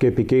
KPK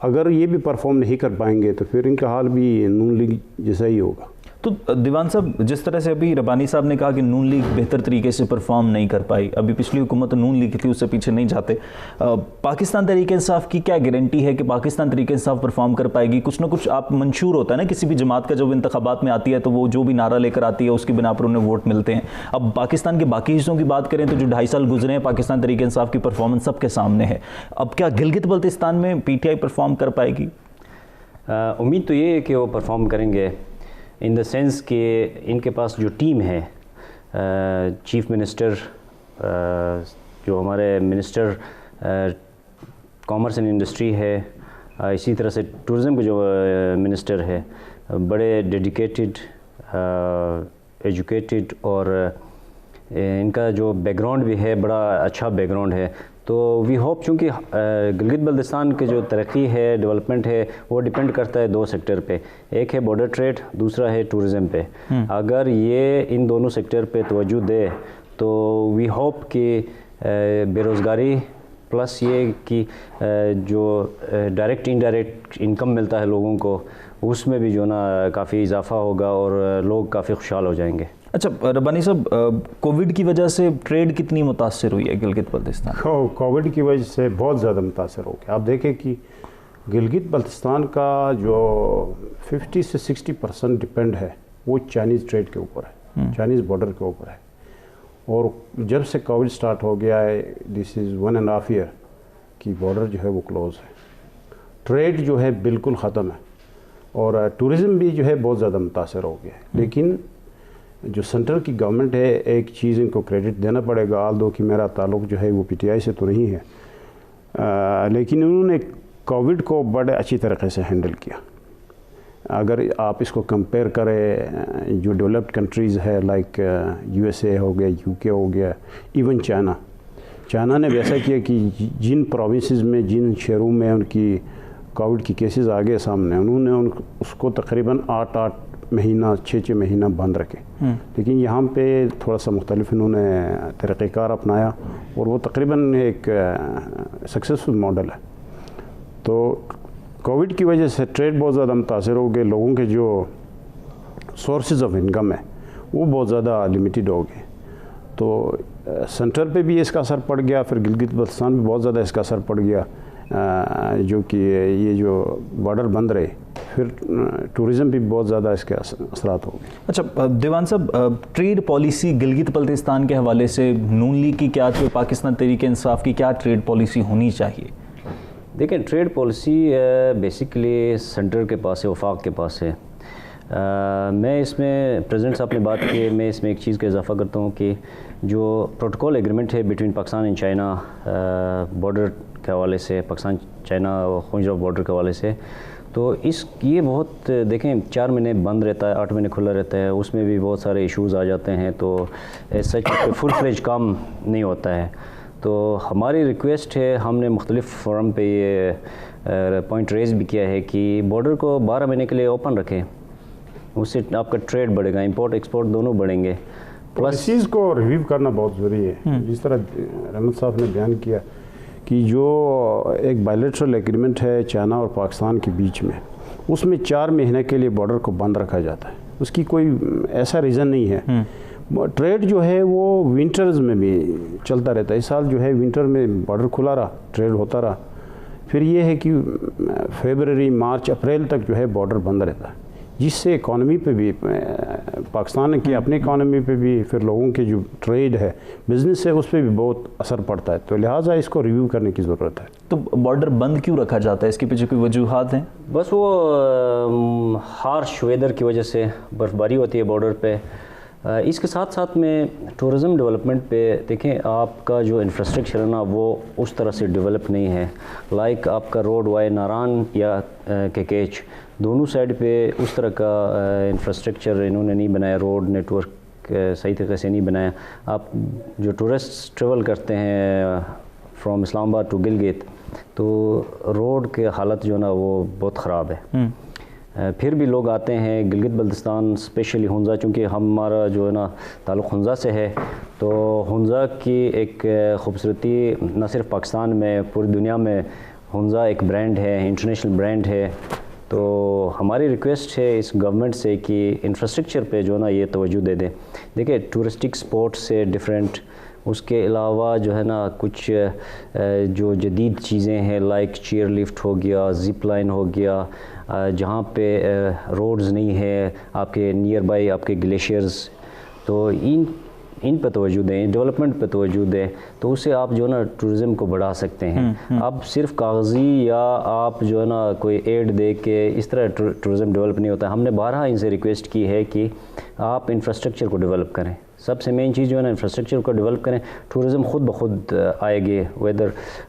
اگر یہ بھی پرفارم نہیں کر پائیں گے تو پھر ان کا حال بھی نون لیگ جیسا ہی ہوگا. تو دیوان صاحب جس طرح سے ابھی ربانی صاحب نے کہا کہ نون لیگ بہتر طریقے سے پرفارم نہیں کر پائی, ابھی پچھلی حکومت نون لیگ کی تھی, اس سے پیچھے نہیں جاتے, پاکستان تحریک انصاف کی کیا گارنٹی ہے کہ پاکستان تحریک انصاف پرفارم کر پائے گی؟ کچھ نہ کچھ آپ منشور ہوتا ہے نا کسی بھی جماعت کا, جب انتخابات میں آتی ہے تو وہ جو بھی نعرہ لے کر آتی ہے اس کی بنا پر انہیں ووٹ ملتے ہیں. اب پاکستان کے باقی حصوں کی بات کریں تو جو 2.5 سال گزرے ہیں پاکستان تحریک انصاف کی پرفارمنس سب کے سامنے ہے. اب کیا گلگت بلتستان میں پی ٹی آئی پرفارم کر پائے گی؟ امید تو یہ ہے کہ وہ پرفارم کریں گے, ان دا سینس کہ ان کے پاس جو ٹیم ہے, چیف منسٹر, جو ہمارے منسٹر کامرس اینڈ انڈسٹری ہے, اسی طرح سے ٹورزم کے جو منسٹر ہے, بڑے ڈیڈیکیٹڈ, ایجوکیٹڈ, اور ان کا جو بیک گراؤنڈ بھی ہے بڑا اچھا بیک گراؤنڈ ہے. تو وی ہوپ, چونکہ گلگت بلتستان کے جو ترقی ہے, ڈیولپمنٹ ہے, وہ ڈیپینڈ کرتا ہے 2 سیکٹر پہ, ایک ہے بارڈر ٹریڈ, دوسرا ہے ٹورزم پہ. اگر یہ ان دونوں سیکٹر پہ توجہ دے تو وی ہوپ کہ بے روزگاری پلس یہ کہ جو ڈائریکٹ انڈائریکٹ انکم ملتا ہے لوگوں کو, اس میں بھی جو نا کافی اضافہ ہوگا اور لوگ کافی خوشحال ہو جائیں گے. اچھا ربانی صاحب, کووڈ کی وجہ سے ٹریڈ کتنی متاثر ہوئی ہے گلگت بلتستان؟ کووڈ کی وجہ سے بہت زیادہ متاثر ہو گیا. آپ دیکھیں کہ گلگت بلتستان کا جو 50 سے 60% ڈپینڈ ہے وہ چائنیز ٹریڈ کے اوپر ہے, چائنیز بارڈر کے اوپر ہے. اور جب سے کووڈ سٹارٹ ہو گیا ہے, دس از 1.5 ایئر کی بارڈر جو ہے وہ کلوز ہے, ٹریڈ جو ہے بالکل ختم ہے, اور ٹورزم بھی جو ہے بہت زیادہ متاثر ہو گیا ہے. لیکن جو سینٹرل کی گورنمنٹ ہے, ایک چیز ان کو کریڈٹ دینا پڑے گا, آل دو کہ میرا تعلق جو ہے وہ پی ٹی آئی سے تو نہیں ہے, لیکن انہوں نے کووڈ کو بڑے اچھی طریقے سے ہینڈل کیا. اگر آپ اس کو کمپیئر کریں جو ڈیولپڈ کنٹریز ہے لائک یو ایس اے ہو گیا, یو کے ہو گیا, ایون چائنا نے ویسا کیا کہ جن پروونسز میں, جن شہروں میں ان کی کووڈ کی کیسز آ گئے سامنے, انہوں نے اس کو تقریباً 8 مہینہ 6 مہینہ بند رکھے. لیکن یہاں پہ تھوڑا سا مختلف انہوں نے طریقہ کار اپنایا, اور وہ تقریباً ایک سکسیسفل ماڈل ہے. تو کووڈ کی وجہ سے ٹریڈ بہت زیادہ متاثر ہو گئے, لوگوں کے جو سورسز آف انکم ہے وہ بہت زیادہ لمیٹیڈ ہو گئے. تو سینٹر پہ بھی اس کا اثر پڑ گیا, پھر گلگت بلتستان میں بہت زیادہ اس کا اثر پڑ گیا, جو کہ یہ جو بارڈر بند رہے, پھر ٹورزم بھی بہت زیادہ اس کے اثرات ہو گئے. اچھا دیوان صاحب, ٹریڈ پالیسی گلگت بلتستان کے حوالے سے نون لیگ کی کیا تھی, پاکستان تحریک انصاف کی کیا ٹریڈ پالیسی ہونی چاہیے؟ دیکھیں, ٹریڈ پالیسی بیسیکلی سینٹر کے پاس ہے, وفاق کے پاس ہے. میں اس میں پریزیڈنٹ صاحب نے بات کی, میں اس میں ایک چیز کا اضافہ کرتا ہوں کہ جو پروٹوکول ایگریمنٹ ہے between Pakistan and China border کے حوالے سے, پاکستان چائنا خونجرو بارڈر کے حوالے سے, تو یہ بہت دیکھیں 4 مہینے بند رہتا ہے, 8 مہینے کھلا رہتا ہے, اس میں بھی بہت سارے ایشوز آ جاتے ہیں, تو سچ فل فلیج کام نہیں ہوتا ہے. تو ہماری ریکویسٹ ہے, ہم نے مختلف فورم پہ یہ پوائنٹ ریز بھی کیا ہے کہ بارڈر کو 12 مہینے کے لیے اوپن رکھیں, اس سے آپ کا ٹریڈ بڑھے گا, امپورٹ ایکسپورٹ دونوں بڑھیں گے. اس چیز کو ریویو کرنا بہت ضروری ہے. جس طرح رحمت صاحب نے بیان کیا کہ جو ایک بائیلیٹرل ایگریمنٹ ہے چائنا اور پاکستان کے بیچ میں, اس میں 4 مہینے کے لیے بارڈر کو بند رکھا جاتا ہے, اس کی کوئی ایسا ریزن نہیں ہے. ٹریڈ جو ہے وہ ونٹرز میں بھی چلتا رہتا ہے. اس سال جو ہے ونٹر میں بارڈر کھلا رہا, ٹریڈ ہوتا رہا. پھر یہ ہے کہ فیبرری, مارچ, اپریل تک جو ہے بارڈر بند رہتا ہے, جس سے اکانومی پہ بھی, پاکستان کی اپنی اکانومی پہ بھی, پھر لوگوں کے جو ٹریڈ ہے, بزنس ہے, اس پہ بھی بہت اثر پڑتا ہے. تو لہٰذا اس کو ریویو کرنے کی ضرورت ہے. تو بارڈر بند کیوں رکھا جاتا ہے, اس کے پیچھے کوئی وجوہات ہیں؟ بس وہ ہارش ویدر کی وجہ سے برف باری ہوتی ہے بارڈر پہ. اس کے ساتھ ساتھ میں ٹورزم ڈیولپمنٹ پہ دیکھیں, آپ کا جو انفراسٹرکچر ہے نا وہ اس طرح سے ڈیولپ نہیں ہے. لائک آپ کا روڈ وائے ناران یا کیچ, دونوں سائڈ پہ اس طرح کا انفراسٹرکچر انہوں نے نہیں بنایا, روڈ نیٹ ورک صحیح طریقے سے نہیں بنایا. آپ جو ٹورسٹ ٹریول کرتے ہیں فرام اسلام آباد ٹو گلگت, تو روڈ کے حالت جو نا وہ بہت خراب ہے. پھر بھی لوگ آتے ہیں گلگت بلتستان, اسپیشلی ہنزا, چونکہ ہمارا جو ہے نا تعلق ہنزا سے ہے, تو ہنزا کی ایک خوبصورتی نہ صرف پاکستان میں, پوری دنیا میں ہنزا ایک برانڈ ہے، انٹرنیشنل برانڈ ہے، تو ہماری ریکویسٹ ہے اس گورنمنٹ سے کہ انفراسٹرکچر پہ جو ہے نا یہ توجہ دے دیں. دیکھیں ٹورسٹک اسپاٹ سے ڈفرینٹ، اس کے علاوہ جو ہے نا کچھ جو جدید چیزیں ہیں لائک چیئر لفٹ ہو گیا، زپ لائن ہو گیا، جہاں پہ روڈز نہیں ہے آپ کے نیئر بائی آپ کے گلیشیئرز، تو ان پہ توجہ دیں، ڈیولپمنٹ پہ توجہ دیں، تو اس سے آپ جو ہے نا ٹورزم کو بڑھا سکتے ہیں. اب صرف کاغذی یا آپ جو ہے نا کوئی ایڈ دے کے اس طرح ٹورزم ڈیولپ نہیں ہوتا. ہم نے بارہا ان سے ریکویسٹ کی ہے کہ آپ انفراسٹرکچر کو ڈیولپ کریں. سب سے مین چیز جو ہے نا انفراسٹرکچر کو ڈیولپ کریں، ٹورزم خود بخود آئے گے، ویدر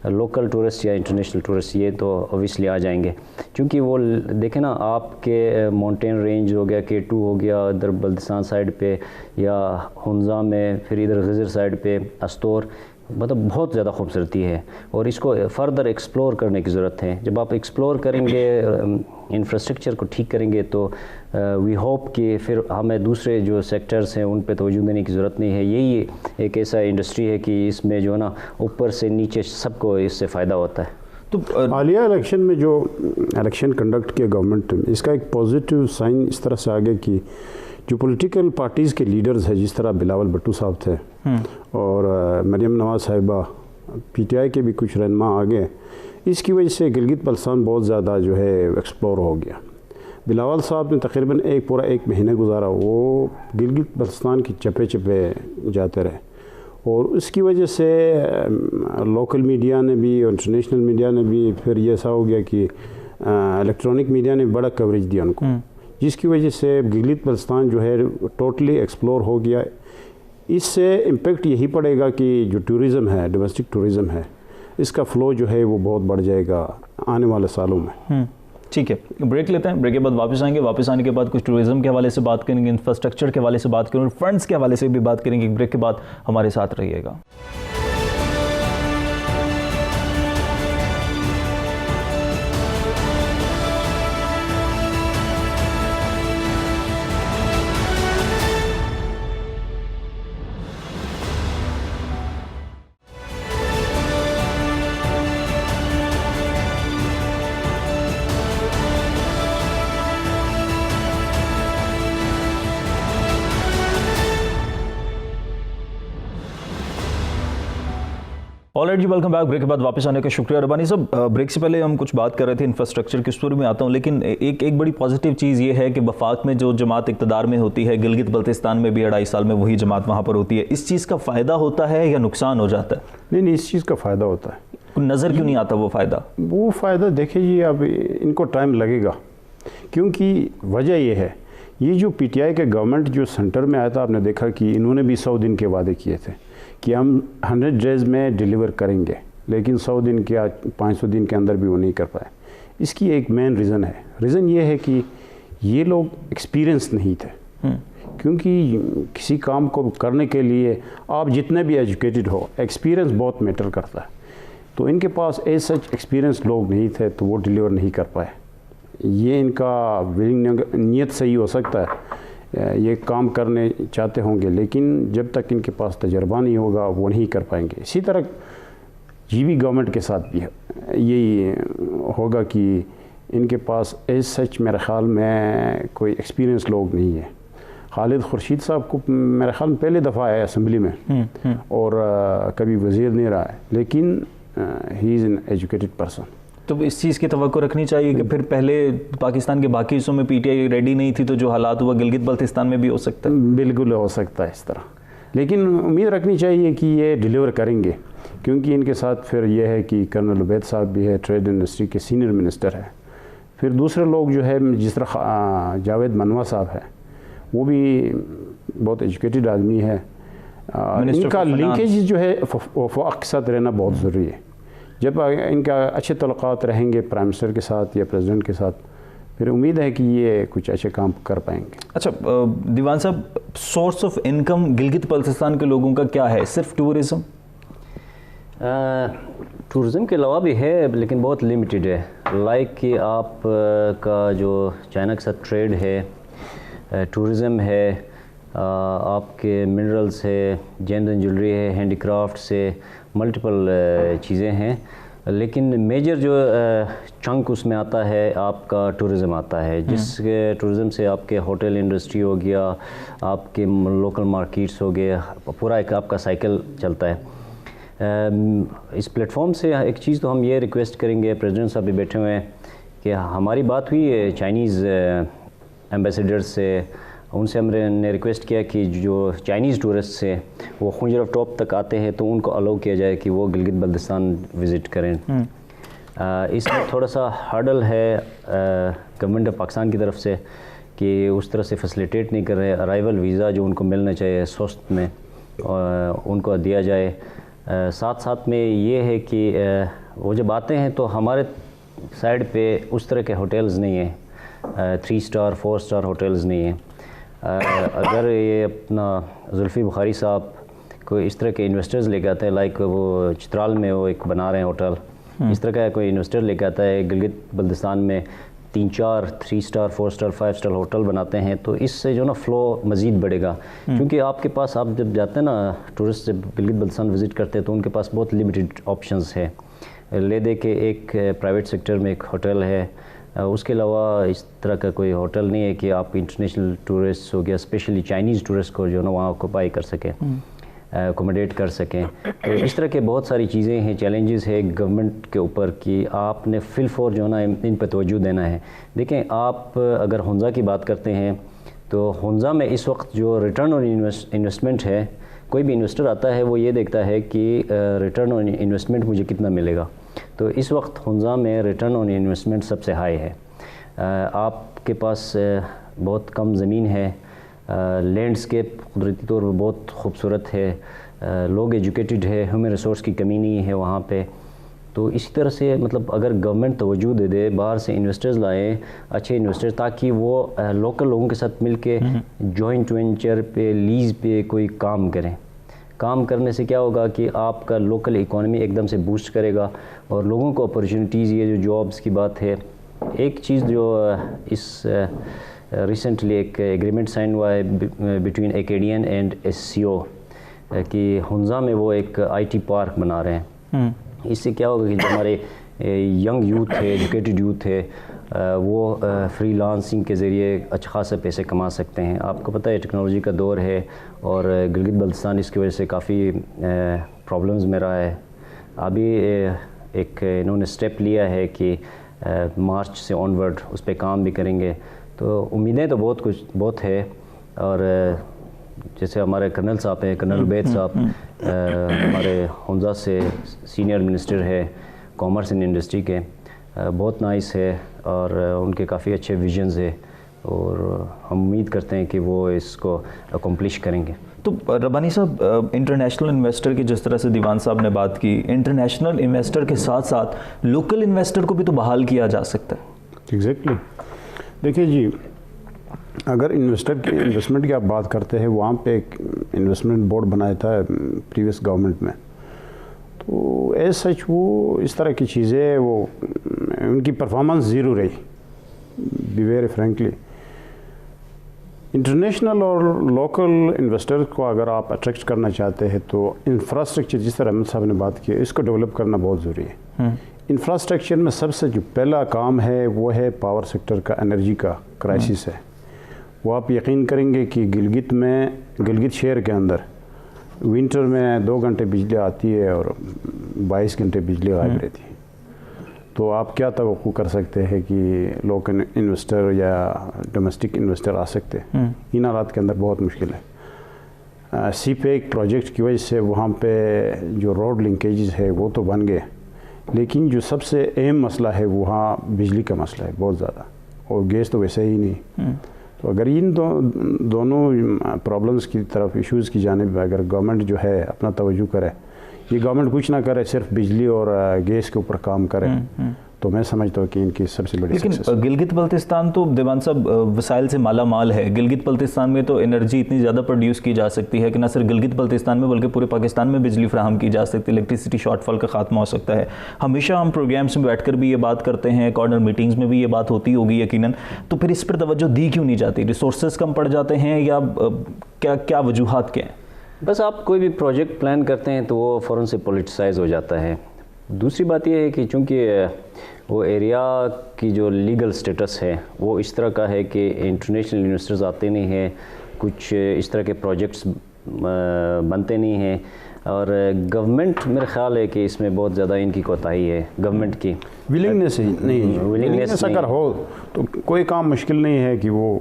لوکل ٹورسٹ یا انٹرنیشنل ٹورسٹ، یہ تو اوبیسلی آ جائیں گے. کیونکہ وہ دیکھیں نا آپ کے ماؤنٹین رینج ہو گیا، K2 ہو گیا ادھر بلتستان سائڈ پہ، یا ہنزا میں، پھر ادھر غزر سائڈ پہ استور، مطلب بہت زیادہ خوبصورتی ہے اور اس کو فردر ایکسپلور کرنے کی ضرورت ہے. جب آپ ایکسپلور کریں گے، انفراسٹرکچر کو ٹھیک کریں گے، تو وی ہوپ کہ پھر ہمیں دوسرے جو سیکٹرز ہیں ان پہ توجہ دینے کی ضرورت نہیں ہے. یہی ایک ایسا انڈسٹری ہے کہ اس میں جو ہے نا اوپر سے نیچے سب کو اس سے فائدہ ہوتا ہے. تو حالیہ الیکشن میں جو الیکشن کنڈکٹ کیا گورنمنٹ نے، اس کا ایک پازیٹیو سائن اس طرح سے آگے کہ جو پولیٹیکل پارٹیز کے لیڈرز ہیں، جس طرح بلاول بھٹو صاحب تھے اور مریم نواز صاحبہ، PTI کے بھی کچھ رہنما آگے، اس کی وجہ سے گلگت بلتستان بہت زیادہ جو ہے ایکسپلور ہو گیا. بلاول صاحب نے تقریباً پورا ایک مہینہ گزارا، وہ گلگت بلتستان کی چپے چپے جاتے رہے، اور اس کی وجہ سے لوکل میڈیا نے بھی اور انٹرنیشنل میڈیا نے بھی، پھر یہ ایسا ہو گیا کہ الیکٹرانک میڈیا نے بڑا کوریج دیا ان کو، جس کی وجہ سے گلگت بلتستان جو ہے ٹوٹلی ایکسپلور ہو گیا. اس سے امپیکٹ یہی پڑے گا کہ جو ٹورزم ہے، ڈومیسٹک ٹورزم ہے، اس کا فلو جو ہے وہ بہت بڑھ جائے گا آنے والے سالوں میں. ٹھیک ہے، بریک لیتے ہیں، بریک کے بعد واپس آئیں گے. واپس آنے کے بعد کچھ ٹورزم کے حوالے سے بات کریں گے، انفراسٹرکچر کے حوالے سے بات کریں گے، فنڈز کے حوالے سے بھی بات کریں گے. بریک کے بعد ہمارے ساتھ رہیے گا. آلرائٹ جی، ویلکم بیک. بریک کے بعد واپس آنے کا شکریہ. ربانی صاحب، بریک سے پہلے ہم کچھ بات کر رہے تھے انفراسٹرکچر کی، اس پر میں آتا ہوں، لیکن ایک بڑی پازیٹیو چیز یہ ہے کہ وفاق میں جو جماعت اقتدار میں ہوتی ہے، گلگت بلتستان میں بھی 2.5 سال میں وہی جماعت وہاں پر ہوتی ہے. اس چیز کا فائدہ ہوتا ہے یا نقصان ہو جاتا ہے؟ نہیں، اس چیز کا فائدہ ہوتا ہے. نظر کیوں نہیں آتا وہ فائدہ؟ وہ فائدہ دیکھیں جی، اب ان کو ٹائم لگے گا، کیونکہ وجہ یہ ہے، یہ جو PTI کے گورنمنٹ جو سینٹر میں آیا تھا، آپ نے دیکھا کہ انہوں نے بھی 100 دن کے وعدے کیے تھے کہ ہم 100 ڈیز میں ڈیلیور کریں گے، لیکن 100 دن کیا 500 دن کے اندر بھی وہ نہیں کر پائے. اس کی ایک مین ریزن ہے. ریزن یہ ہے کہ یہ لوگ ایکسپیرینس نہیں تھے، کیونکہ کسی کام کو کرنے کے لیے آپ جتنے بھی ایجوکیٹڈ ہو، ایکسپیرینس بہت میٹر کرتا ہے. تو ان کے پاس ایز سچ ایکسپیرینس لوگ نہیں تھے، تو وہ ڈیلیور نہیں کر پائے. یہ ان کا نیت صحیح ہو سکتا ہے، یہ کام کرنے چاہتے ہوں گے، لیکن جب تک ان کے پاس تجربہ نہیں ہوگا وہ نہیں کر پائیں گے. اسی طرح GB گورنمنٹ کے ساتھ بھی یہی ہوگا کہ ان کے پاس ایز سچ میرے خیال میں کوئی ایکسپیرینس لوگ نہیں ہے. خالد خورشید صاحب کو میرے خیال میں پہلے دفعہ آیا اسمبلی میں اور کبھی وزیر نہیں رہا ہے، لیکن ہی از این ایجوکیٹڈ پرسن. تو اس چیز کی توقع رکھنی چاہیے کہ پھر پہلے پاکستان کے باقی حصوں میں PTI ریڈی نہیں تھی، تو جو حالات ہوا گلگت بلتستان میں بھی ہو سکتا ہے. بالکل ہو سکتا ہے اس طرح، لیکن امید رکھنی چاہیے کہ یہ ڈیلیور کریں گے، کیونکہ ان کے ساتھ پھر یہ ہے کہ کرنل عبید صاحب بھی ہے، ٹریڈ انڈسٹری کے سینئر منسٹر ہے. پھر دوسرے لوگ جو ہے جس طرح جاوید منوا صاحب ہے، وہ بھی بہت ایجوکیٹڈ آدمی ہے. ان کا لنکیج جو ہے وفاق کے ساتھ رہنا بہت ضروری ہے. جب ان کا اچھے تعلقات رہیں گے پرائم منسٹر کے ساتھ یا پریزیڈنٹ کے ساتھ، پھر امید ہے کہ یہ کچھ اچھے کام کر پائیں گے. اچھا دیوان صاحب، source of income Gilgit Baltistan کے لوگوں کا کیا ہے؟ صرف ٹورزم؟ ٹورزم کے علاوہ بھی ہے، لیکن بہت لمیٹڈ ہے. لائک کہ آپ کا جو چائنا کے ساتھ ٹریڈ ہے، ٹورزم ہے، آپ کے منرلز ہے، جیمز اینڈ جیولری ہے، ہینڈی کرافٹ سے ملٹیپل چیزیں ہیں. لیکن میجر جو چنک اس میں آتا ہے آپ کا ٹورزم آتا ہے، جس ٹورزم سے آپ کے ہوٹل انڈسٹری ہو گیا، آپ کے لوکل مارکیٹس ہو گئے، پورا ایک آپ کا سائیکل چلتا ہے۔ اس پلیٹ فارم سے ایک چیز تو ہم یہ ریکویسٹ کریں گے، پریزیڈنٹ صاحب بھی بیٹھے ہوئے ہیں، کہ ہماری بات ہوئی ہے چائنیز ایمبیسیڈر سے، ان سے ہم نے ریکویسٹ کیا کہ جو چائنیز ٹورسٹ سے وہ خنجر آف ٹاپ تک آتے ہیں تو ان کو الاؤ کیا جائے کہ وہ گلگت بلتستان وزٹ کریں۔ اس میں تھوڑا سا ہرڈل ہے گورنمنٹ آف پاکستان کی طرف سے کہ اس طرح سے فیسیلیٹیٹ نہیں کر رہے، ارائیول ویزا جو ان کو ملنا چاہیے سست میں ان کو دیا جائے۔ ساتھ ساتھ میں یہ ہے کہ وہ جب آتے ہیں تو ہمارے سائڈ پہ اس طرح کے ہوٹلز نہیں ہیں، 3 اسٹار 4 اسٹار ہوٹلز نہیں ہیں۔ اگر یہ اپنا زلفی بخاری صاحب کوئی اس طرح کے انویسٹرز لے کے آتے ہیں، لائک وہ چترال میں وہ ایک بنا رہے ہیں ہوٹل، اس طرح کا کوئی انویسٹر لے کے آتا ہے گلگت بلتستان میں 3-4 3 اسٹار 4 اسٹار 5 اسٹار ہوٹل بناتے ہیں، تو اس سے جو نا فلو مزید بڑھے گا، کیونکہ آپ کے پاس آپ جب جاتے ہیں نا ٹورسٹ جب گلگت بلتستان وزٹ کرتے ہیں تو ان کے پاس بہت لمیٹڈ آپشنز ہے۔ لے دے کے ایک پرائیویٹ سیکٹر میں ایک ہوٹل ہے، اس کے علاوہ اس طرح کا کوئی ہوٹل نہیں ہے کہ آپ انٹرنیشنل ٹورسٹ ہو گیا، اسپیشلی چائنیز ٹورسٹ کو جو نا وہاں آکوپائی کر سکیں، اکوموڈیٹ کر سکیں۔ تو اس طرح کے بہت ساری چیزیں ہیں، چیلنجز ہے گورنمنٹ کے اوپر کہ آپ نے فل فور جو نا ان پہ توجہ دینا ہے۔ دیکھیں آپ اگر ہنزا کی بات کرتے ہیں تو ہنزا میں اس وقت جو ریٹرن آن انویسٹمنٹ ہے، کوئی بھی انویسٹر آتا ہے وہ یہ دیکھتا ہے کہ ریٹرن آن انویسٹمنٹ مجھے کتنا ملے گا، تو اس وقت ہنزا میں ریٹرن آن انویسٹمنٹ سب سے ہائی ہے۔ آپ کے پاس بہت کم زمین ہے، لینڈسکیپ قدرتی طور پر بہت خوبصورت ہے، لوگ ایجوکیٹڈ ہے، ہیومن ریسورس کی کمی نہیں ہے وہاں پہ۔ تو اسی طرح سے مطلب اگر گورنمنٹ توجہ دے دے، باہر سے انویسٹرز لائیں، اچھے انویسٹر، تاکہ وہ لوکل لوگوں کے ساتھ مل کے جوائنٹ وینچر پہ لیز پہ کوئی کام کریں۔ کام کرنے سے کیا ہوگا کہ آپ کا لوکل اکانومی ایک دم سے بوسٹ کرے گا اور لوگوں کو اپرچونیٹیز، یہ جو جابس کی بات ہے۔ ایک چیز جو اس ریسنٹلی ایک ایگریمنٹ سائن ہوا ہے بٹوین ایکیڈین اینڈ SCO کہ ہنزا میں وہ ایک IT پارک بنا رہے ہیں۔ اس سے کیا ہوگا کہ جو ہمارے ینگ یوتھ ہے، ایجوکیٹڈ یوتھ ہے، وہ فری لانسنگ کے ذریعے اچھا خاصے پیسے کما سکتے ہیں۔ آپ کو پتہ ہے ٹیکنالوجی کا دور ہے اور گلگت بلتستان اس کی وجہ سے کافی پرابلمز میں رہا ہے۔ ابھی ایک انہوں نے اسٹیپ لیا ہے کہ مارچ سے آنورڈ اس پہ کام بھی کریں گے، تو امیدیں تو بہت ہے۔ اور جیسے ہمارے کرنل صاحب ہیں، کرنل عبید صاحب ہمارے ہنزا سے سینئر منسٹر ہے کامرس اینڈ انڈسٹری کے، بہت نائس ہے اور ان کے کافی اچھے ویژنز ہے اور ہم امید کرتے ہیں کہ وہ اس کو اکمپلش کریں گے۔ تو ربانی صاحب، انٹرنیشنل انویسٹر کی جس طرح سے دیوان صاحب نے بات کی، انٹرنیشنل انویسٹر کے ساتھ ساتھ لوکل انویسٹر کو بھی تو بحال کیا جا سکتا ہے۔ ایگزیکٹلی، دیکھیے جی، اگر انویسٹمنٹ کی آپ بات کرتے ہیں، وہاں پہ ایک انویسٹمنٹ بورڈ بنایا تھا پریویس گورنمنٹ میں، تو ایز سچ وہ اس طرح کی چیزیں وہ ان کی پرفارمنس زیرو رہی، بی ویری فرینکلی۔ انٹرنیشنل اور لوکل انویسٹر کو اگر آپ اٹریکٹ کرنا چاہتے ہیں تو انفراسٹرکچر، جس طرح احمد صاحب نے بات کی، اس کو ڈیولپ کرنا بہت ضروری ہے۔ انفراسٹرکچر میں سب سے جو پہلا کام ہے وہ ہے پاور سیکٹر کا، انرجی کا کرائسس ہے۔ وہ آپ یقین کریں گے کہ گلگت شہر کے اندر ونٹر میں 2 گھنٹے بجلی آتی ہے اور 22 گھنٹے بجلی غائب رہتی ہے۔ تو آپ کیا توقع کر سکتے ہیں کہ لوکل انویسٹر یا ڈومیسٹک انویسٹر آ سکتے ہیں؟ ان حالات کے اندر بہت مشکل ہے۔ سی پیک پروجیکٹ کی وجہ سے وہاں پہ جو روڈ لنکیجز ہے وہ تو بن گئے، لیکن جو سب سے اہم مسئلہ ہے وہاں بجلی کا مسئلہ ہے بہت زیادہ، اور گیس تو ویسے ہی نہیں۔ تو اگر ان دونوں پرابلمس کی طرف، ایشوز کی جانب اگر گورنمنٹ جو ہے اپنا توجہ کرے، یہ گورنمنٹ کچھ نہ کرے، صرف بجلی اور گیس کے اوپر کام کرے، تو میں سمجھتا ہوں کہ ان کی سب سے بڑی لیکن سکسیس۔ گلگت بلتستان تو دیوان صاحب وسائل سے مالا مال ہے۔ گلگت بلتستان میں تو انرجی اتنی زیادہ پروڈیوس کی جا سکتی ہے کہ نہ صرف گلگت بلتستان میں بلکہ پورے پاکستان میں بجلی فراہم کی جا سکتی ہے، الیکٹریسٹی شارٹ فال کا خاتمہ ہو سکتا ہے۔ ہمیشہ ہم پروگرامس میں بیٹھ کر بھی یہ بات کرتے ہیں، کارنر میٹنگز میں بھی یہ بات ہوتی ہوگی یقیناً، تو پھر اس پر توجہ دی کیوں نہیں جاتی؟ ریسورسز کم پڑ جاتے ہیں یا کیا وجوہات کیا ہیں؟ بس آپ کوئی بھی پروجیکٹ پلان کرتے ہیں تو وہ فوراً سے پولیٹیسائز ہو جاتا ہے۔ دوسری بات یہ ہے کہ چونکہ وہ ایریا کی جو لیگل سٹیٹس ہے وہ اس طرح کا ہے کہ انٹرنیشنل انویسٹرز آتے نہیں ہیں, کچھ اس طرح کے پروجیکٹس بنتے نہیں ہیں, اور گورنمنٹ میرا خیال ہے کہ اس میں بہت زیادہ ان کی کوتاہی ہے گورنمنٹ کی. ولنگنیس ہی نہیں, ولنگنیس اگر ہو تو کوئی کام مشکل نہیں ہے کہ وہ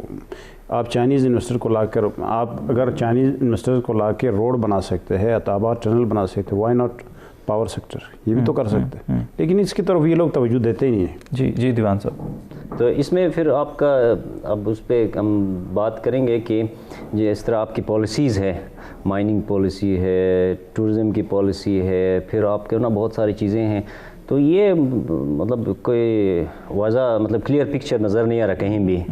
آپ چائنیز انویسٹر کو لا کر, آپ اگر چائنیز انویسٹر کو لا کے روڈ بنا سکتے ہیں, اطابات ٹنل بنا سکتے, وائی ناٹ پاور سیکٹر, یہ بھی تو کر سکتے ہیں, لیکن اس کی طرف یہ لوگ توجہ دیتے ہی نہیں ہیں. جی جی دیوان صاحب, تو اس میں پھر آپ کا اب اس پہ ہم بات کریں گے کہ جس طرح آپ کی پالیسیز ہے, مائننگ پالیسی ہے, ٹورزم کی پالیسی ہے, پھر آپ کے نا بہت ساری چیزیں ہیں, تو یہ مطلب کوئی واضح مطلب کلیئر پکچر نظر نہیں آ رہا کہیں بھی.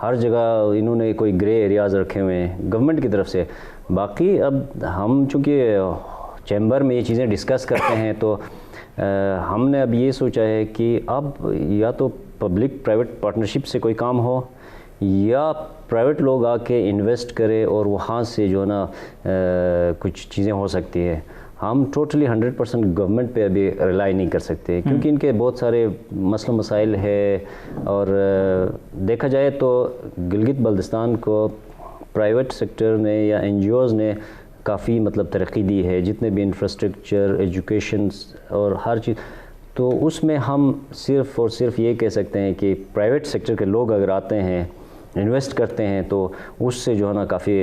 ہر جگہ انہوں نے کوئی گرے ایریاز رکھے ہوئے ہیں گورنمنٹ کی طرف سے. باقی اب ہم چونکہ چیمبر میں یہ چیزیں ڈسکس کرتے ہیں تو ہم نے اب یہ سوچا ہے کہ اب یا تو پبلک پرائیویٹ پارٹنرشپ سے کوئی کام ہو, یا پرائیویٹ لوگ آ کے انویسٹ کرے اور وہاں سے جو ہے نا کچھ چیزیں ہو سکتی ہے. ہم ٹوٹلی 100% گورنمنٹ پہ ابھی ریلائی نہیں کر سکتے, کیونکہ ان کے بہت سارے مسئلہ مسائل ہے, اور دیکھا جائے تو گلگت بلتستان کو پرائیویٹ سیکٹر نے یا این جی اوز نے کافی مطلب ترقی دی ہے, جتنے بھی انفراسٹرکچر, ایجوکیشنز اور ہر چیز. تو اس میں ہم صرف اور صرف یہ کہہ سکتے ہیں کہ پرائیویٹ سیکٹر کے لوگ اگر آتے ہیں, انویسٹ کرتے ہیں, تو اس سے جو ہے نا کافی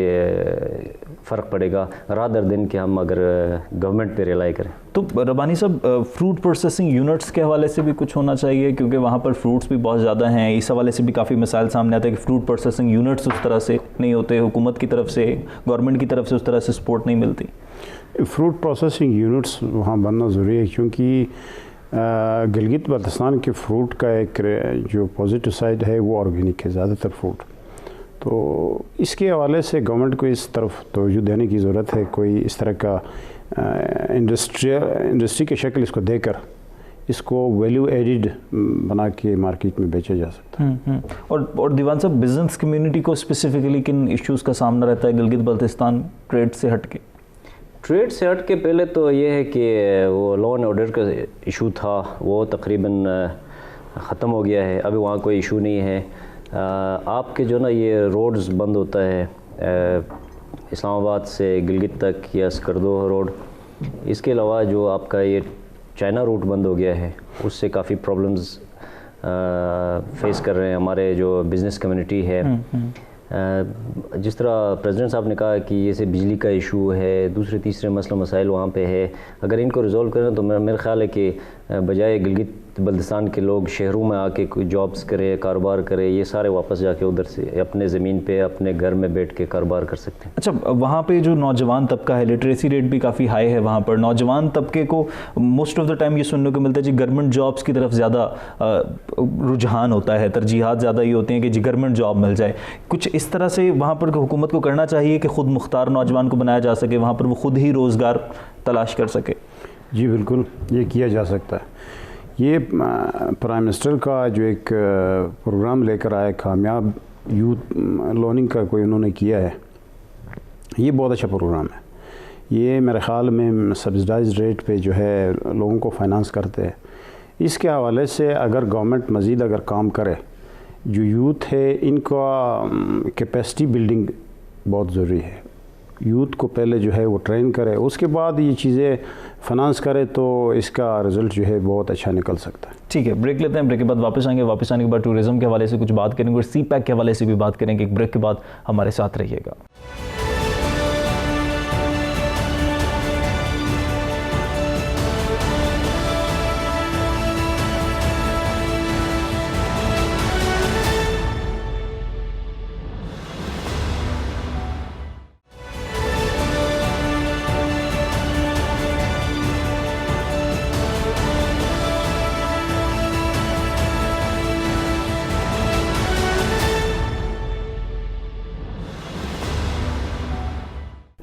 فرق پڑے گا رادر دن کہ ہم اگر گورنمنٹ پہ ریلائی کریں. تو ربانی صاحب, فروٹ پروسیسنگ یونٹس کے حوالے سے بھی کچھ ہونا چاہیے, کیونکہ وہاں پر فروٹس بھی بہت زیادہ ہیں. اس حوالے سے بھی کافی مسائل سامنے آتے ہیں کہ فروٹ پروسیسنگ یونٹس اس طرح سے نہیں ہوتے, حکومت کی طرف سے, گورنمنٹ کی طرف سے اس طرح سے سپورٹ نہیں ملتی. فروٹ پروسیسنگ یونٹس وہاں بننا ضروری ہے, کیونکہ گلگت بلتستان کے فروٹ کا ایک جو پازیٹیو سائڈ ہے وہ آرگینک ہے زیادہ تر فروٹ. تو اس کے حوالے سے گورنمنٹ کو اس طرف توجہ دینے کی ضرورت ہے. کوئی اس طرح کا انڈسٹری کی شکل اس کو دے کر اس کو ویلیو ایڈڈ بنا کے مارکیٹ میں بیچا جا سکتا ہے. اور دیوان صاحب, بزنس کمیونٹی کو اسپیسیفکلی کن ایشوز کا سامنا رہتا ہے گلگت بلتستان ٹریڈ سے ہٹ کے؟ ٹریڈ سے ہٹ کے پہلے تو یہ ہے کہ وہ لا اینڈ آرڈر کا ایشو تھا, وہ تقریباً ختم ہو گیا ہے, ابھی وہاں کوئی ایشو نہیں ہے. آپ کے جو نا یہ روڈز بند ہوتا ہے اسلام آباد سے گلگت تک یا اسکردو روڈ, اس کے علاوہ جو آپ کا یہ چائنا روٹ بند ہو گیا ہے, اس سے کافی پرابلمز فیس کر رہے ہیں ہمارے جو بزنس کمیونٹی ہے. جس طرح پریزیڈنٹ صاحب نے کہا کہ یہ سے بجلی کا ایشو ہے, دوسرے تیسرے مسئلہ مسائل وہاں پہ ہے, اگر ان کو ریزولو کریں تو میرا خیال ہے کہ بجائے گلگت بلتستان کے لوگ شہروں میں آ کے کوئی جابس کرے, کاروبار کرے, یہ سارے واپس جا کے ادھر سے اپنے زمین پہ اپنے گھر میں بیٹھ کے کاروبار کر سکتے ہیں. اچھا, وہاں پہ جو نوجوان طبقہ ہے, لٹریسی ریٹ بھی کافی ہائی ہے وہاں پر, نوجوان طبقے کو موسٹ آف دا ٹائم یہ سننے کو ملتا ہے جی گورنمنٹ جابس کی طرف زیادہ رجحان ہوتا ہے, ترجیحات زیادہ یہ ہوتی ہیں کہ جی گورنمنٹ جاب مل جائے. کچھ اس طرح سے وہاں پر حکومت کو کرنا چاہیے کہ خود مختار نوجوان کو بنایا جا سکے, وہاں پر وہ خود ہی روزگار تلاش کر سکے. جی بالکل, یہ کیا جا سکتا ہے. یہ پرائم منسٹر کا جو ایک پروگرام لے کر آیا, کامیاب یوتھ لوننگ کا کوئی انہوں نے کیا ہے, یہ بہت اچھا پروگرام ہے. یہ میرے خیال میں سبسڈائز ریٹ پہ جو ہے لوگوں کو فائنانس کرتے ہیں. اس کے حوالے سے اگر گورنمنٹ مزید اگر کام کرے, جو یوتھ ہے ان کا کیپیسٹی بلڈنگ بہت ضروری ہے. یوتھ کو پہلے جو ہے وہ ٹرین کرے, اس کے بعد یہ چیزیں فائنانس کرے تو اس کا رزلٹ جو ہے بہت اچھا نکل سکتا ہے. ٹھیک ہے, بریک لیتے ہیں, بریک کے بعد واپس آئیں گے. واپس آنے کے بعد ٹورزم کے حوالے سے کچھ بات کریں گے اور سی پیک کے حوالے سے بھی بات کریں گے. ایک بریک کے بعد ہمارے ساتھ رہیے گا.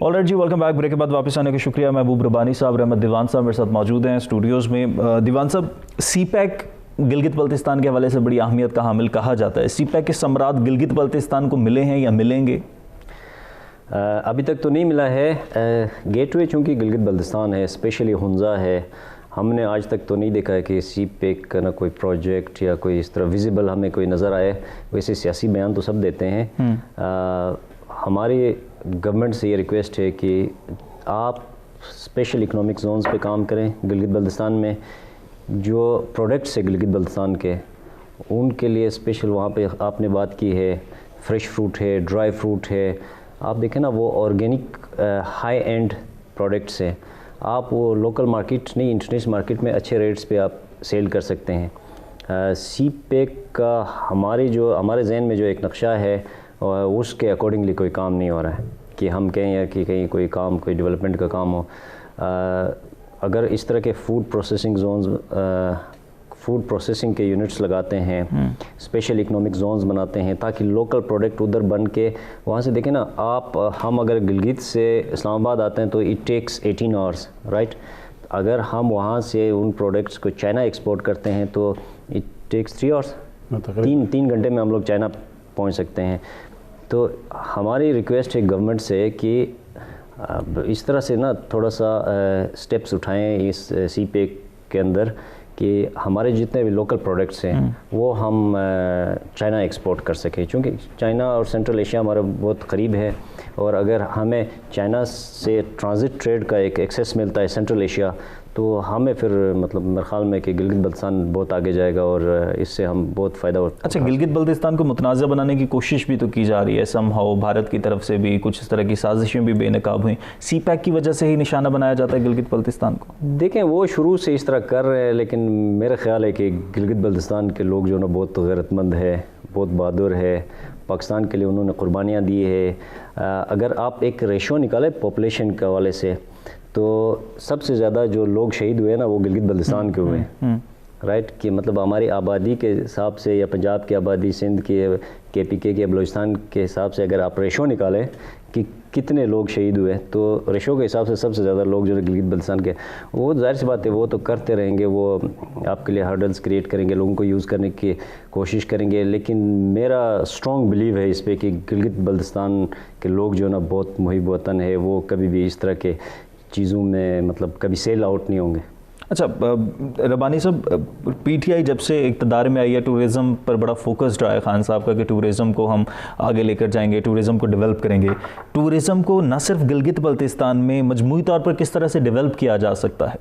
آلرائٹ جی, ویلکم بیک. بریک کے بعد واپس آنے کا شکریہ. محبوب ربانی صاحب, رحمت دیوان صاحب میرے ساتھ موجود ہیں اسٹوڈیوز میں. دیوان صاحب, سی پیک گلگت بلتستان کے حوالے سے بڑی اہمیت کا حامل کہا جاتا ہے. سی پیک کے ثمرات گلگت بلتستان کو ملے ہیں یا ملیں گے؟ ابھی تک تو نہیں ملا ہے. گیٹ وے چونکہ گلگت بلتستان ہے, اسپیشلی ہنزا ہے, ہم نے آج تک تو نہیں دیکھا ہے کہ سی پیک کا نہ کوئی پروجیکٹ یا کوئی اس طرح ویزیبل ہمیں کوئی نظر آئے. ویسے سیاسی بیان تو سب دیتے ہیں. ہماری گورنمنٹ سے یہ ریکویسٹ ہے کہ آپ اسپیشل اکنامک زونز پہ کام کریں. گلگت بلتستان میں جو پروڈکٹس ہے گلگت بلتستان کے, ان کے لیے اسپیشل وہاں پہ آپ نے بات کی ہے, فریش فروٹ ہے, ڈرائی فروٹ ہے. آپ دیکھیں نا وہ آرگینک ہائی اینڈ پروڈکٹس ہیں. آپ وہ لوکل مارکیٹ نہیں, انٹرنیشنل مارکیٹ میں اچھے ریٹس پہ آپ سیل کر سکتے ہیں. سی پیک کا ہمارے ذہن میں جو ایک نقشہ ہے اس کے اکارڈنگلی کوئی کام نہیں ہو رہا ہے کہ ہم کہیں یا کہ کہیں کوئی کام, کوئی ڈیولپمنٹ کا کام ہو. اگر اس طرح کے food processing zones, food processing کے یونٹس لگاتے ہیں, اسپیشل اکنامک زونز بناتے ہیں تاکہ لوکل پروڈکٹ ادھر بن کے وہاں سے دیکھیں نا آپ, ہم اگر گلگت سے اسلام آباد آتے ہیں تو اٹ ٹیکس 18 آورس رائٹ. اگر ہم وہاں سے ان پروڈکٹس کو چائنا ایکسپورٹ کرتے ہیں تو اٹ ٹیکس 3 آورس, 3 گھنٹے میں ہم لوگ چائنا پہنچ سکتے ہیں. تو ہماری ریکویسٹ ہے گورنمنٹ سے کہ اس طرح سے نا تھوڑا سا اسٹیپس اٹھائیں اس سی پیک کے اندر کہ ہمارے جتنے بھی لوکل پروڈکٹس ہیں وہ ہم چائنا ایکسپورٹ کر سکیں, چونکہ چائنا اور سینٹرل ایشیا ہمارا بہت قریب ہے. اور اگر ہمیں چائنا سے ٹرانزٹ ٹریڈ کا ایک ایکسیس ملتا ہے سینٹرل ایشیا, تو ہمیں پھر مطلب میرے خیال میں کہ گلگت بلتستان بہت آگے جائے گا اور اس سے ہم بہت فائدہ ہوتا ہے. اچھا, گلگت بلتستان کو متنازع بنانے کی کوشش بھی تو کی جا رہی ہے سم ہاؤ, بھارت کی طرف سے بھی کچھ اس طرح کی سازشیں بھی بے نقاب ہوئیں. سی پیک کی وجہ سے ہی نشانہ بنایا جاتا ہے گلگت بلتستان کو. دیکھیں وہ شروع سے اس طرح کر رہے ہیں, لیکن میرا خیال ہے کہ گلگت بلتستان کے لوگ جو نا بہت غیرت مند ہے, بہت بہادر ہے. پاکستان کے لیے انہوں نے قربانیاں دی ہے. اگر آپ ایک ریشو نکالیں پاپولیشن کے حوالے سے تو سب سے زیادہ جو لوگ شہید ہوئے نا وہ گلگت بلتستان کے ہوئے ہیں رائٹ. کہ مطلب ہماری آبادی کے حساب سے یا پنجاب کی آبادی, سندھ کے پی کے بلوچستان کے حساب سے اگر آپ ریشو نکالیں کہ کتنے لوگ شہید ہوئے تو ریشو کے حساب سے سب سے زیادہ لوگ جو گلگت بلتستان کے, وہ ظاہر سی بات ہے وہ تو کرتے رہیں گے, وہ آپ کے لیے ہرڈلز کریٹ کریں گے, لوگوں کو یوز کرنے کی کوشش کریں گے. لیکن میرا اسٹرانگ بلیو ہے اس پہ کہ گلگت بلتستان کے لوگ جو نا بہت محب وطن ہے, وہ کبھی بھی اس طرح کے چیزوں میں مطلب کبھی سیل آؤٹ نہیں ہوں گے. اچھا ربانی صاحب, پی ٹی آئی جب سے اقتدار میں آئی ہے ٹورزم پر بڑا فوکسڈ رہا ہے خان صاحب کا کہ ٹورزم کو ہم آگے لے کر جائیں گے, ٹورزم کو ڈیولپ کریں گے. ٹورزم کو نہ صرف گلگت بلتستان میں مجموعی طور پر کس طرح سے ڈیولپ کیا جا سکتا ہے؟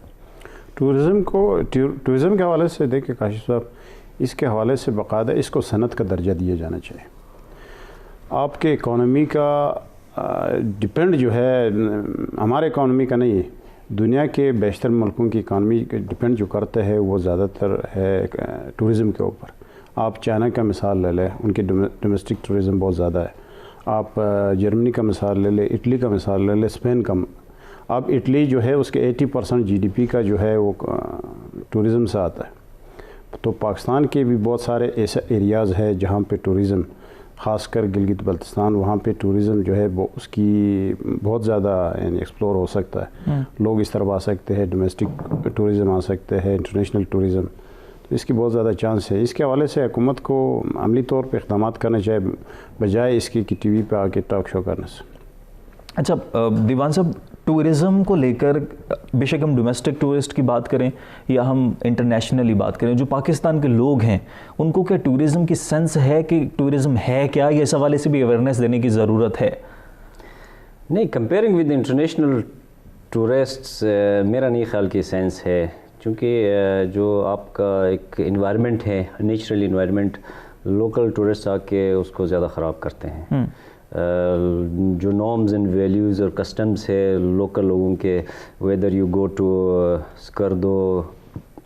ٹورزم کے حوالے سے دیکھیں کاشف صاحب, اس کے حوالے سے باقاعدہ اس کو صنعت کا درجہ دیا جانا چاہیے. آپ کے اکانومی کا ڈپینڈ جو ہے, ہمارے اکانومی کا نہیں ہے, دنیا کے بیشتر ملکوں کی اکانومی ڈپینڈ جو کرتا ہے وہ زیادہ تر ہے ٹورزم کے اوپر. آپ چائنا کا مثال لے لیں, ان کی ڈومیسٹک ٹورزم بہت زیادہ ہے. آپ جرمنی کا مثال لے لیں, اٹلی کا مثال لے لیں, اسپین کا. آپ اٹلی جو ہے اس کے 80% GDP کا جو ہے وہ ٹورزم سے آتا ہے. تو پاکستان کے بھی بہت سارے ایسے ایریاز ہے جہاں پہ ٹورزم, خاص کر گلگت بلتستان, وہاں پہ ٹورزم جو ہے اس کی بہت زیادہ یعنی ایکسپلور ہو سکتا ہے. لوگ اس طرف آ سکتے ہیں, ڈومیسٹک ٹورزم آ سکتے ہیں, انٹرنیشنل ٹورزم, تو اس کی بہت زیادہ چانس ہے. اس کے حوالے سے حکومت کو عملی طور پہ اقدامات کرنا چاہیے بجائے اس کی کہ ٹی وی پہ آ کے ٹاک شو کرنے سے. اچھا دیوان صاحب, ٹورزم کو لے کر بے شک ہم ڈومیسٹک ٹورسٹ کی بات کریں یا ہم انٹرنیشنلی بات کریں, جو پاکستان کے لوگ ہیں ان کو کیا ٹورزم کی سینس ہے کہ ٹورزم ہے کیا, یہ اس حوالے سے بھی اویئرنیس دینے کی ضرورت ہے؟ نہیں, کمپیئرنگ ود انٹرنیشنل ٹورسٹس میرا نہیں خیال کی سینس ہے, چونکہ جو آپ کا ایک انوائرمنٹ ہے, نیچرل انوائرمنٹ, لوکل ٹورسٹ آ کے اس کو زیادہ خراب کرتے ہیں. جو نارمز اینڈ ویلیوز اور کسٹمز ہے لوکل لوگوں کے, whether you go to Skardu,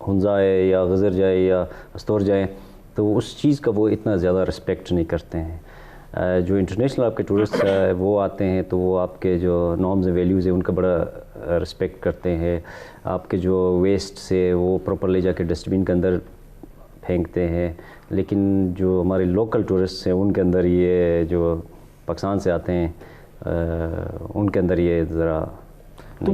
Hunza ہے یا غزر جائے یا استور جائیں, تو اس چیز کا وہ اتنا زیادہ رسپیکٹ نہیں کرتے ہیں. جو انٹرنیشنل آپ کے ٹورسٹ وہ آتے ہیں تو وہ آپ کے جو نارمز اینڈ ویلیوز ہیں ان کا بڑا رسپیکٹ کرتے ہیں. آپ کے جو ویسٹ سے وہ پراپرلی جا کے ڈسٹ بین کے اندر پھینکتے ہیں. لیکن جو ہمارے لوکل ٹورسٹ ہیں ان کے اندر یہ جو پاکستان سے آتے ہیں ان کے اندر یہ ذرا تو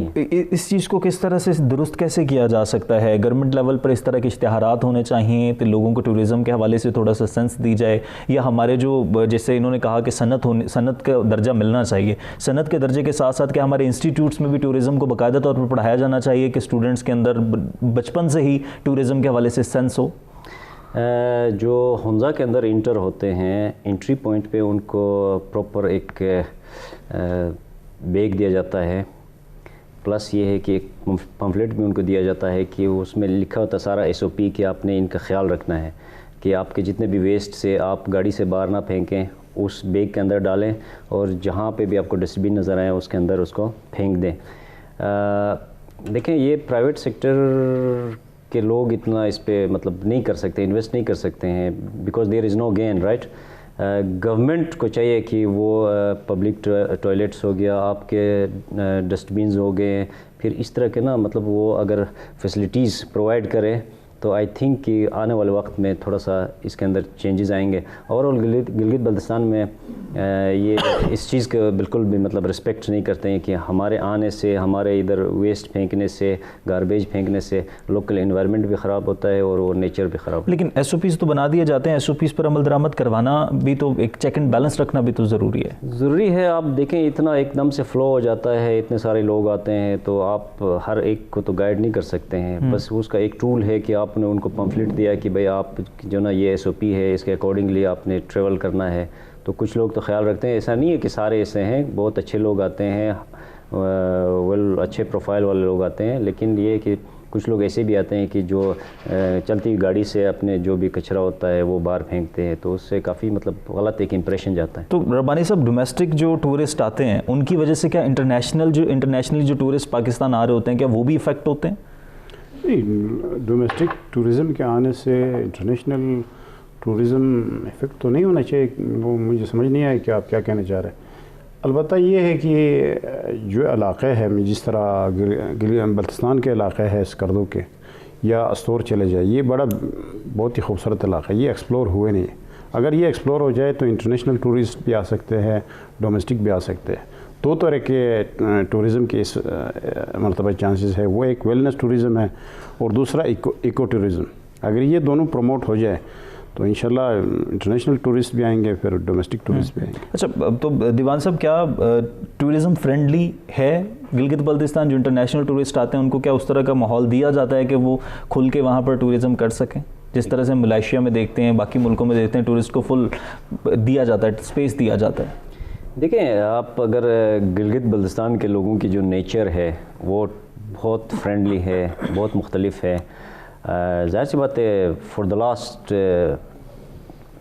اس چیز کو کس طرح سے درست کیسے کیا جا سکتا ہے؟ گورنمنٹ لیول پر اس طرح کے اشتہارات ہونے چاہیے تو لوگوں کو ٹورزم کے حوالے سے تھوڑا سا سینس دی جائے، یا ہمارے جو جیسے انہوں نے کہا کہ صنعت کا درجہ ملنا چاہیے، صنعت کے درجے کے ساتھ ساتھ کیا ہمارے انسٹیٹیوٹس میں بھی ٹورزم کو باقاعدہ طور پر پڑھایا جانا چاہیے کہ اسٹوڈنٹس کے اندر بچپن سے ہی ٹورزم کے حوالے سے سینس ہو؟ جو حمزہ کے اندر انٹر ہوتے ہیں، انٹری پوائنٹ پہ ان کو پراپر ایک بیگ دیا جاتا ہے، پلس یہ ہے کہ ایک پمفلیٹ بھی ان کو دیا جاتا ہے کہ اس میں لکھا ہوتا سارا SOP کہ آپ نے ان کا خیال رکھنا ہے کہ آپ کے جتنے بھی ویسٹ سے آپ گاڑی سے باہر نہ پھینکیں، اس بیگ کے اندر ڈالیں، اور جہاں پہ بھی آپ کو ڈسٹ بن نظر آئے اس کے اندر اس کو پھینک دیں۔ دیکھیں یہ پرائیویٹ سیکٹر کے لوگ اتنا اس پہ مطلب نہیں کر سکتے، انویسٹ نہیں کر سکتے ہیں، because there is no gain, right? Government کو چاہیے کہ وہ پبلک ٹوائلٹس ہو گیا، آپ کے ڈسٹ بینز ہو گئے، پھر اس طرح کے نا مطلب وہ اگر فیسلٹیز پرووائڈ کرے تو آئی تھنک کہ آنے والے وقت میں تھوڑا سا اس کے اندر چینجز آئیں گے۔ اوورآل گلگت بلتستان میں یہ اس چیز کا بالکل بھی مطلب رسپیکٹ نہیں کرتے ہیں کہ ہمارے آنے سے، ہمارے ادھر ویسٹ پھینکنے سے، گاربیج پھینکنے سے لوکل انوائرمنٹ بھی خراب ہوتا ہے اور وہ نیچر بھی خراب ہوتا ہے۔ لیکن SOPs تو بنا دیے جاتے ہیں، SOPs پر عمل درآمد کروانا بھی تو ایک چیک اینڈ بیلنس رکھنا بھی تو ضروری ہے۔ ضروری ہے، آپ دیکھیں اتنا ایک دم سے فلو ہو جاتا ہے، اتنے سارے لوگ آتے ہیں تو آپ ہر ایک کو تو گائیڈ نہیں کر سکتے ہیں، بس اس کا ایک ٹول ہے کہ آپ نے ان کو پمفلٹ دیا کہ بھائی آپ جو نا یہ SOP ہے، اس کے اکارڈنگلی آپ نے ٹریول کرنا ہے، تو کچھ لوگ تو خیال رکھتے ہیں۔ ایسا نہیں ہے کہ سارے ایسے ہیں، بہت اچھے لوگ آتے ہیں، اچھے پروفائل والے لوگ آتے ہیں، لیکن یہ کہ کچھ لوگ ایسے بھی آتے ہیں کہ جو چلتی گاڑی سے اپنے جو بھی کچرا ہوتا ہے وہ باہر پھینکتے ہیں، تو اس سے کافی مطلب غلط ایک امپریشن جاتا ہے۔ تو ربانی صاحب، ڈومیسٹک جو ٹورسٹ آتے ہیں ان کی وجہ سے کیا انٹرنیشنلی جو ٹورسٹ پاکستان آ رہے ہوتے ہیں کیا وہ بھی افیکٹ ہوتے ہیں؟ نہیں، ڈومیسٹک ٹورزم کے آنے سے انٹرنیشنل ٹورزم افیکٹ تو نہیں ہونا چاہیے، وہ مجھے سمجھ نہیں آیا کہ آپ کیا کہنا چاہ رہے ہیں۔ البتہ یہ ہے کہ جو علاقے ہے، جس طرح بلتستان کے علاقے ہے اسکردو کے یا استور چلے جائے، یہ بہت ہی خوبصورت علاقہ ہے، یہ ایکسپلور ہوئے نہیں ہے۔ اگر یہ ایکسپلور ہو جائے تو انٹرنیشنل ٹورسٹ بھی آ سکتے ہیں، ڈومیسٹک بھی آ سکتے ہیں۔ دو طرح کے ٹورزم کے اس مرتبہ چانسز ہے، وہ ایک ویلنس ٹورزم ہے اور دوسرا ایکو ٹورزم۔ اگر یہ دونوں پروموٹ ہو جائے تو انشاءاللہ انٹرنیشنل ٹورسٹ بھی آئیں گے، پھر ڈومیسٹک ٹورسٹ بھی آئیں گے۔ اچھا، تو دیوان صاحب، کیا ٹورزم فرینڈلی ہے گلگت بلتستان؟ جو انٹرنیشنل ٹورسٹ آتے ہیں ان کو کیا اس طرح کا ماحول دیا جاتا ہے کہ وہ کھل کے وہاں پر ٹورزم کر سکیں؟ جس طرح سے ملائیشیا میں دیکھتے ہیں، باقی ملکوں میں دیکھتے ہیں، ٹورسٹ کو فل دیا جاتا ہے، اسپیس دیا جاتا ہے۔ دیکھیں آپ اگر گلگت بلتستان کے لوگوں کی جو نیچر ہے وہ بہت فرینڈلی ہے، بہت مختلف ہے۔ ظاہر سی بات ہے، for the last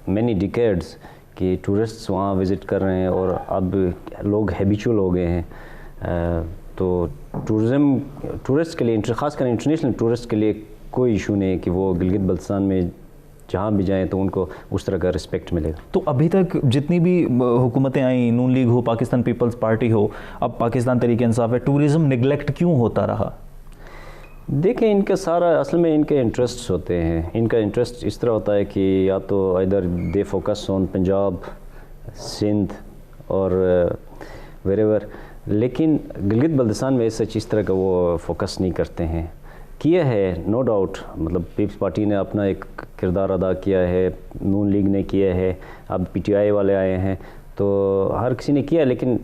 many decades کہ ٹورسٹس وہاں وزٹ کر رہے ہیں اور اب لوگ ہیبیچول ہو گئے ہیں، تو ٹورسٹ کے لیے، خاص کر انٹرنیشنل ٹورسٹ کے لیے کوئی ایشو نہیں ہے کہ وہ گلگت بلتستان میں جہاں بھی جائیں تو ان کو اس طرح کا رسپیکٹ ملے گا۔ تو ابھی تک جتنی بھی حکومتیں آئیں، نون لیگ ہو، پاکستان پیپلز پارٹی ہو، اب پاکستان تحریک انصاف ہے، ٹورزم نگلیکٹ کیوں ہوتا رہا؟ دیکھیں ان کا سارا اصل میں ان کے انٹرسٹس ہوتے ہیں، ان کا انٹرسٹ اس طرح ہوتا ہے کہ یا تو ادھر they focus on Punjab, Sindh اور ویر ایور، لیکن گلگت بلتستان میں سچ اس طرح کا وہ فوکس نہیں کرتے ہیں۔ کیا ہے نو ڈاؤٹ، مطلب پیپلز پارٹی نے اپنا ایک کردار ادا کیا ہے، نون لیگ نے کیا ہے، اب PTI والے آئے ہیں، تو ہر کسی نے کیا، لیکن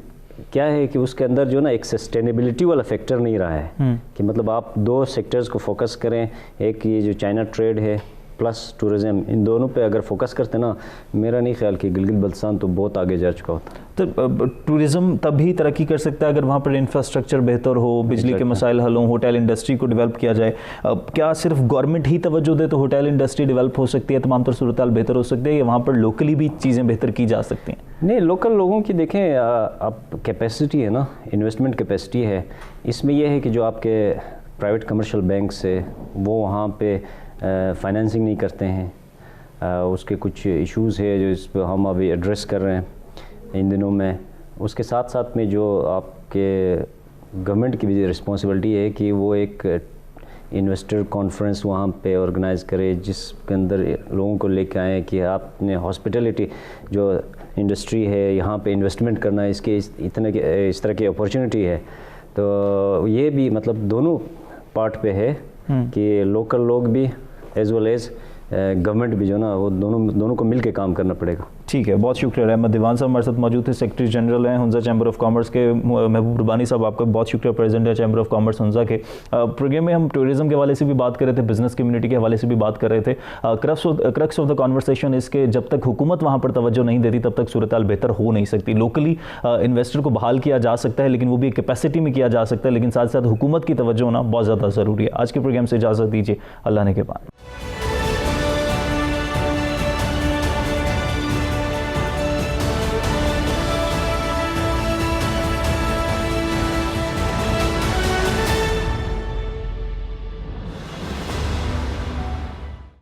کیا ہے کہ اس کے اندر جو نا ایک سسٹینیبلٹی والا فیکٹر نہیں رہا ہے کہ مطلب آپ دو سیکٹرز کو فوکس کریں، ایک یہ جو چائنا ٹریڈ ہے پلس ٹورزم، ان دونوں پہ اگر فوکس کرتے نا، میرا نہیں خیال کہ گلگت بلتستان تو بہت آگے جا چکا ہوتا۔ تو ٹورزم تب ہی ترقی کر سکتا ہے اگر وہاں پر انفراسٹرکچر بہتر ہو، بجلی کے مسائل حل ہوں، ہوٹل انڈسٹری کو ڈیولپ کیا جائے۔ کیا صرف گورنمنٹ ہی توجہ دے تو ہوٹل انڈسٹری ڈیولپ ہو سکتی ہے، تمام تر صورتحال بہتر ہو سکتی ہے، یا وہاں پر لوکلی بھی چیزیں بہتر کی جا سکتی ہیں؟ نہیں، لوکل لوگوں کی دیکھیں اب کیپیسٹی ہے نا، انویسٹمنٹ کیپیسٹی ہے، اس میں یہ ہے کہ جو آپ کے پرائیویٹ کمرشل بینکس ہے وہ وہاں پہ فائنینسنگ نہیں کرتے ہیں، اس کے کچھ ایشوز ہے جو اس پہ ہم ابھی ایڈریس کر رہے ہیں ان دنوں میں۔ اس کے ساتھ ساتھ میں جو آپ کے گورنمنٹ کی بھی رسپانسبلٹی ہے کہ وہ ایک انویسٹر کانفرنس وہاں پہ آرگنائز کرے، جس کے اندر لوگوں کو لے کے آئیں کہ آپ نے ہاسپٹیلٹی جو انڈسٹری ہے یہاں پہ انویسٹمنٹ کرنا ہے، اس کے اس طرح کی اپارچونیٹی ہے، تو یہ بھی مطلب دونوں پارٹ پہ ہے کہ لوکل لوگ بھی ایز ویل ایز گورنمنٹ بھی جو نا وہ دونوں کو مل کے کام کرنا پڑے گا. ٹھیک ہے, بہت شکریہ. احمد دیوان صاحب ہمارے ساتھ موجود تھے, سیکرٹری جنرل ہیں ہنزا چیمبر آف کامرس کے. محبوب ربانی صاحب آپ کا بہت شکریہ, پریزیڈنٹ ہے چیمبر آف کامرس ہنزا کے. پروگرام میں ہم ٹورزم کے حوالے سے بھی بات کر رہے تھے, بزنس کمیونٹی کے حوالے سے بھی بات کر رہے تھے. کرکس آف دا کانورسیشن اس کے جب تک حکومت وہاں پر توجہ نہیں دیتی تب تک صورتحال بہتر ہو نہیں سکتی. لوکلی انویسٹر کو بحال کیا جا سکتا ہے لیکن وہ بھی ایک کیپیسٹی میں کیا جا سکتا ہے, لیکن ساتھ ساتھ حکومت کی توجہ ہونا بہت زیادہ ضروری ہے. آج کے پروگرام سے اجازت دیجیے, اللہ نے کے بعد.